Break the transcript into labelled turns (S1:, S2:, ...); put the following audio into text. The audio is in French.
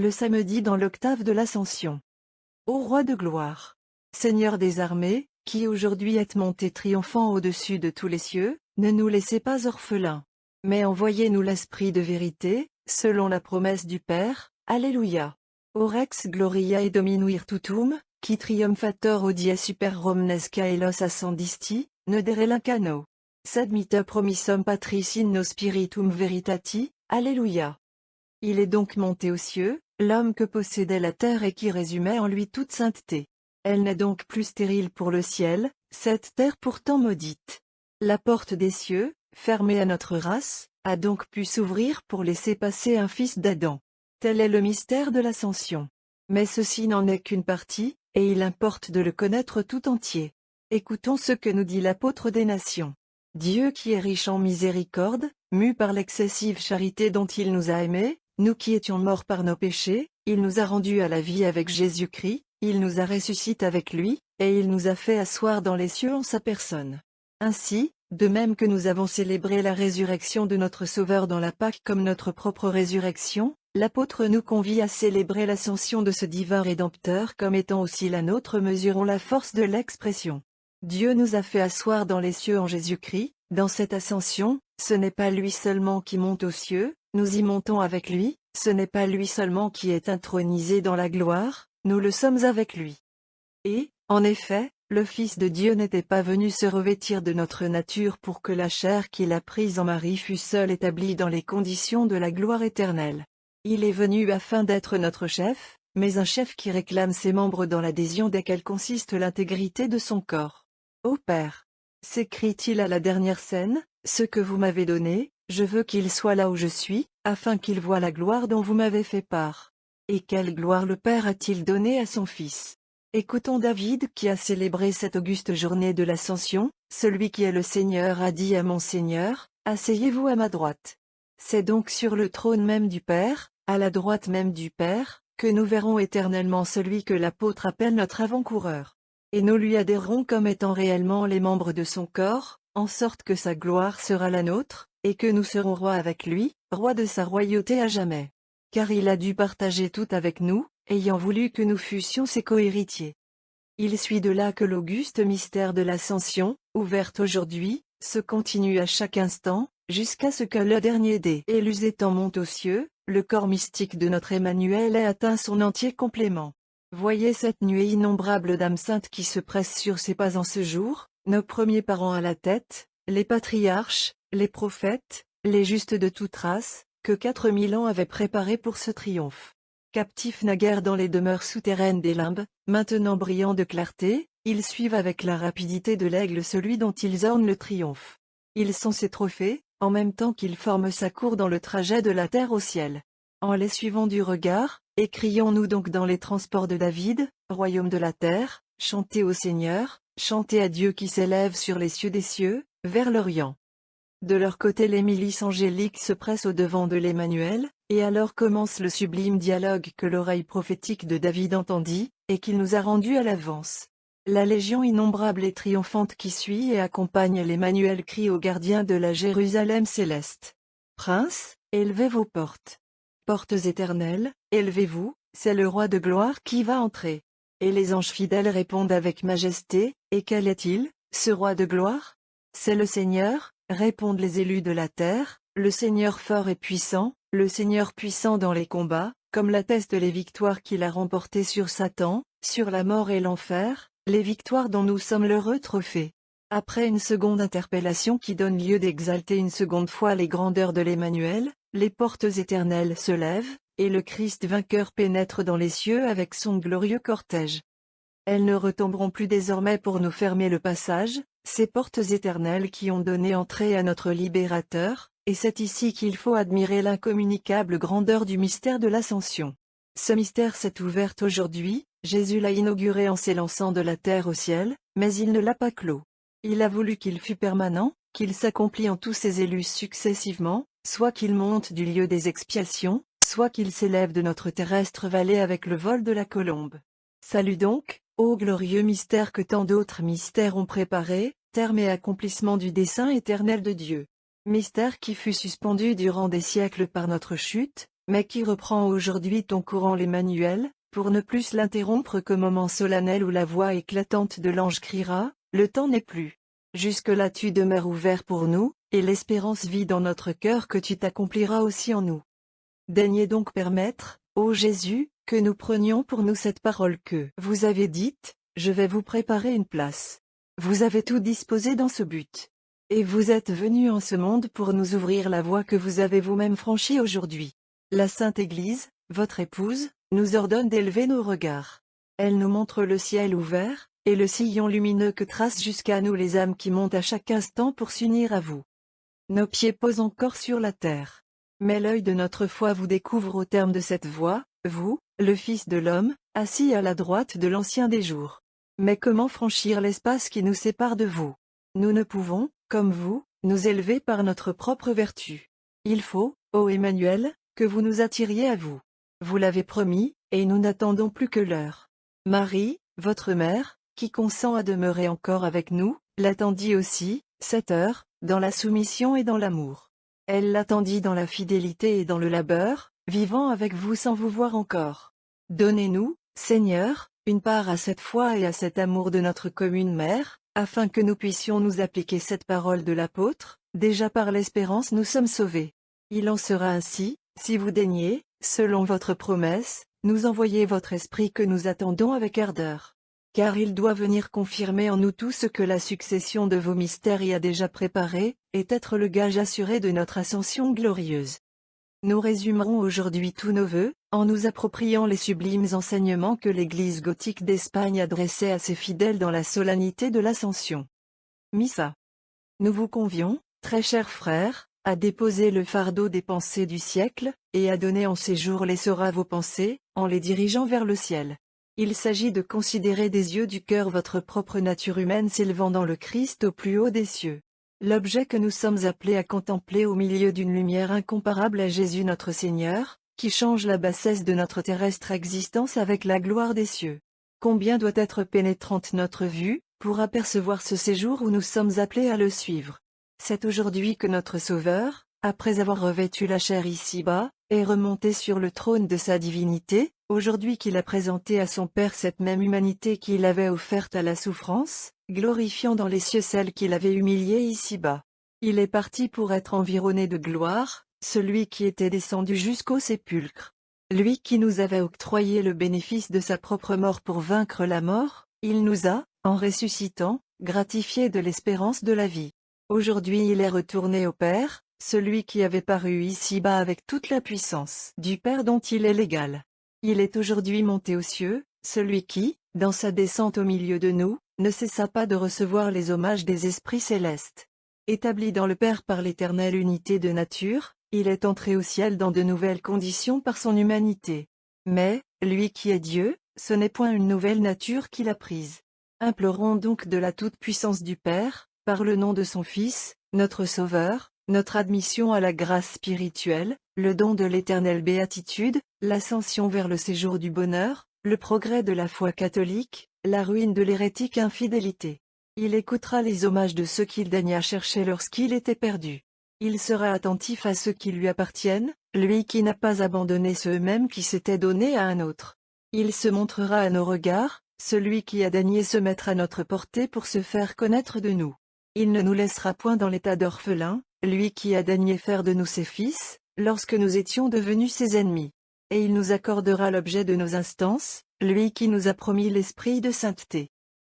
S1: le samedi dans l'octave de l'Ascension. Ô Roi de gloire, Seigneur des armées, qui aujourd'hui êtes monté triomphant au-dessus de tous les cieux, ne nous laissez pas orphelins. Mais envoyez-nous l'Esprit de vérité, selon la promesse du Père. Alléluia. O Rex Gloria et Domino Virtutum, qui triumphator odie super Romnes Caelos ascendisti, nedere l'incano. Sed mita promissum Patris in nos spiritum veritati. Alléluia. Il est donc monté aux cieux, l'homme que possédait la terre et qui résumait en lui toute sainteté. Elle n'est donc plus stérile pour le ciel, cette terre pourtant maudite. La porte des cieux, fermée à notre race, a donc pu s'ouvrir pour laisser passer un fils d'Adam. Tel est le mystère de l'ascension. Mais ceci n'en est qu'une partie, et il importe de le connaître tout entier. Écoutons ce que nous dit l'apôtre des nations. Dieu qui est riche en miséricorde, mu par l'excessive charité dont il nous a aimés, nous qui étions morts par nos péchés, il nous a rendus à la vie avec Jésus-Christ, il nous a ressuscités avec lui, et il nous a fait asseoir dans les cieux en sa personne. Ainsi, de même que nous avons célébré la résurrection de notre Sauveur dans la Pâque comme notre propre résurrection, l'apôtre nous convie à célébrer l'ascension de ce divin Rédempteur comme étant aussi la nôtre. Mesurons la force de l'expression. Dieu nous a fait asseoir dans les cieux en Jésus-Christ. Dans cette ascension, ce n'est pas lui seulement qui monte aux cieux, nous y montons avec lui, ce n'est pas lui seulement qui est intronisé dans la gloire, nous le sommes avec lui. Et, en effet, le Fils de Dieu n'était pas venu se revêtir de notre nature pour que la chair qu'il a prise en Marie fût seule établie dans les conditions de la gloire éternelle. Il est venu afin d'être notre chef, mais un chef qui réclame ses membres dans l'adhésion desquels consiste l'intégrité de son corps. Ô Père, s'écrie-t-il à la dernière scène, ce que vous m'avez donné, je veux qu'il soit là où je suis, afin qu'il voie la gloire dont vous m'avez fait part. Et quelle gloire le Père a-t-il donnée à son Fils? Écoutons David qui a célébré cette auguste journée de l'Ascension. Celui qui est le Seigneur a dit à mon Seigneur, asseyez-vous à ma droite. C'est donc sur le trône même du Père, à la droite même du Père, que nous verrons éternellement celui que l'apôtre appelle notre avant-coureur. Et nous lui adhérerons comme étant réellement les membres de son corps, en sorte que sa gloire sera la nôtre, et que nous serons rois avec lui, rois de sa royauté à jamais. Car il a dû partager tout avec nous, ayant voulu que nous fussions ses cohéritiers. Il suit de là que l'auguste mystère de l'Ascension, ouverte aujourd'hui, se continue à chaque instant, jusqu'à ce que le dernier des élus étant monte aux cieux, le corps mystique de notre Emmanuel ait atteint son entier complément. Voyez cette nuée innombrable d'âmes saintes qui se pressent sur ses pas en ce jour, nos premiers parents à la tête, les patriarches, les prophètes, les justes de toute race, que 4000 ans avaient préparés pour ce triomphe. Captifs naguère dans les demeures souterraines des limbes, maintenant brillants de clarté, ils suivent avec la rapidité de l'aigle celui dont ils ornent le triomphe. Ils sont ses trophées, en même temps qu'ils forment sa cour dans le trajet de la terre au ciel. En les suivant du regard, écrions-nous donc dans les transports de David, royaume de la terre, chantez au Seigneur, chantez à Dieu qui s'élève sur les cieux des cieux, vers l'Orient. De leur côté les milices angéliques se pressent au-devant de l'Emmanuel, et alors commence le sublime dialogue que l'oreille prophétique de David entendit, et qu'il nous a rendu à l'avance. La légion innombrable et triomphante qui suit et accompagne l'Emmanuel crie aux gardiens de la Jérusalem céleste. Princes, élevez vos portes. Portes éternelles, élevez-vous, c'est le roi de gloire qui va entrer. Et les anges fidèles répondent avec majesté, et quel est-il, ce roi de gloire? C'est le Seigneur, répondent les élus de la terre, le Seigneur fort et puissant, le Seigneur puissant dans les combats, comme l'attestent les victoires qu'il a remportées sur Satan, sur la mort et l'enfer, les victoires dont nous sommes l'heureux trophée. Après une seconde interpellation qui donne lieu d'exalter une seconde fois les grandeurs de l'Emmanuel, les portes éternelles se lèvent, et le Christ vainqueur pénètre dans les cieux avec son glorieux cortège. Elles ne retomberont plus désormais pour nous fermer le passage, ces portes éternelles qui ont donné entrée à notre Libérateur, et c'est ici qu'il faut admirer l'incommunicable grandeur du mystère de l'Ascension. Ce mystère s'est ouvert aujourd'hui, Jésus l'a inauguré en s'élançant de la terre au ciel, mais il ne l'a pas clos. Il a voulu qu'il fût permanent, qu'il s'accomplit en tous ses élus successivement, soit qu'il monte du lieu des expiations, soit qu'il s'élève de notre terrestre vallée avec le vol de la colombe. Salut donc, ô glorieux mystère que tant d'autres mystères ont préparé, terme et accomplissement du dessein éternel de Dieu. Mystère qui fut suspendu durant des siècles par notre chute, mais qui reprend aujourd'hui ton courant l'Emmanuel, pour ne plus l'interrompre qu'au moment solennel où la voix éclatante de l'ange criera, « Le temps n'est plus ». Jusque-là tu demeures ouvert pour nous, et l'espérance vit dans notre cœur que tu t'accompliras aussi en nous. Daignez donc permettre, ô Jésus, que nous prenions pour nous cette parole que vous avez dite, « Je vais vous préparer une place ». Vous avez tout disposé dans ce but. Et vous êtes venu en ce monde pour nous ouvrir la voie que vous avez vous-même franchie aujourd'hui. La Sainte Église, votre épouse, nous ordonne d'élever nos regards. Elle nous montre le ciel ouvert, et le sillon lumineux que tracent jusqu'à nous les âmes qui montent à chaque instant pour s'unir à vous. Nos pieds posent encore sur la terre. Mais l'œil de notre foi vous découvre au terme de cette voie, vous, le Fils de l'homme, assis à la droite de l'Ancien des jours. Mais comment franchir l'espace qui nous sépare de vous? Nous ne pouvons, comme vous, nous élever par notre propre vertu. Il faut, ô Emmanuel, que vous nous attiriez à vous. Vous l'avez promis, et nous n'attendons plus que l'heure. Marie, votre mère, qui consent à demeurer encore avec nous, l'attendit aussi, cette heure, dans la soumission et dans l'amour. Elle l'attendit dans la fidélité et dans le labeur, vivant avec vous sans vous voir encore. Donnez-nous, Seigneur, une part à cette foi et à cet amour de notre commune mère, afin que nous puissions nous appliquer cette parole de l'apôtre, déjà par l'espérance nous sommes sauvés. Il en sera ainsi, si vous daignez, selon votre promesse, nous envoyer votre esprit que nous attendons avec ardeur. Car il doit venir confirmer en nous tout ce que la succession de vos mystères y a déjà préparé, et être le gage assuré de notre ascension glorieuse. Nous résumerons aujourd'hui tous nos vœux, en nous appropriant les sublimes enseignements que l'Église gothique d'Espagne adressait à ses fidèles dans la solennité de l'Ascension. Missa. Nous vous convions, très chers frères, à déposer le fardeau des pensées du siècle, et à donner en ces jours l'essor à vos pensées, en les dirigeant vers le ciel. Il s'agit de considérer des yeux du cœur votre propre nature humaine s'élevant dans le Christ au plus haut des cieux. L'objet que nous sommes appelés à contempler au milieu d'une lumière incomparable à Jésus notre Seigneur, qui change la bassesse de notre terrestre existence avec la gloire des cieux. Combien doit être pénétrante notre vue, pour apercevoir ce séjour où nous sommes appelés à le suivre. C'est aujourd'hui que notre Sauveur, après avoir revêtu la chair ici-bas, est remonté sur le trône de sa divinité, aujourd'hui qu'il a présenté à son Père cette même humanité qu'il avait offerte à la souffrance, glorifiant dans les cieux celle qu'il avait humiliée ici-bas. Il est parti pour être environné de gloire, celui qui était descendu jusqu'au sépulcre. Lui qui nous avait octroyé le bénéfice de sa propre mort pour vaincre la mort, il nous a, en ressuscitant, gratifié de l'espérance de la vie. Aujourd'hui il est retourné au Père, celui qui avait paru ici-bas avec toute la puissance du Père dont il est l'égal. Il est aujourd'hui monté aux cieux, celui qui, dans sa descente au milieu de nous, ne cessa pas de recevoir les hommages des esprits célestes. Établi dans le Père par l'éternelle unité de nature, il est entré au ciel dans de nouvelles conditions par son humanité. Mais, lui qui est Dieu, ce n'est point une nouvelle nature qu'il a prise. Implorons donc de la toute-puissance du Père, par le nom de son Fils, notre Sauveur, notre admission à la grâce spirituelle, le don de l'éternelle béatitude, l'ascension vers le séjour du bonheur, le progrès de la foi catholique, la ruine de l'hérétique infidélité. Il écoutera les hommages de ceux qu'il daigna chercher lorsqu'il était perdu. Il sera attentif à ceux qui lui appartiennent, lui qui n'a pas abandonné ceux-mêmes qui s'étaient donnés à un autre. Il se montrera à nos regards, celui qui a daigné se mettre à notre portée pour se faire connaître de nous. Il ne nous laissera point dans l'état d'orphelins, lui qui a daigné faire de nous ses fils, lorsque nous étions devenus ses ennemis. Et il nous accordera l'objet de nos instances, lui qui nous a promis l'esprit de sainteté.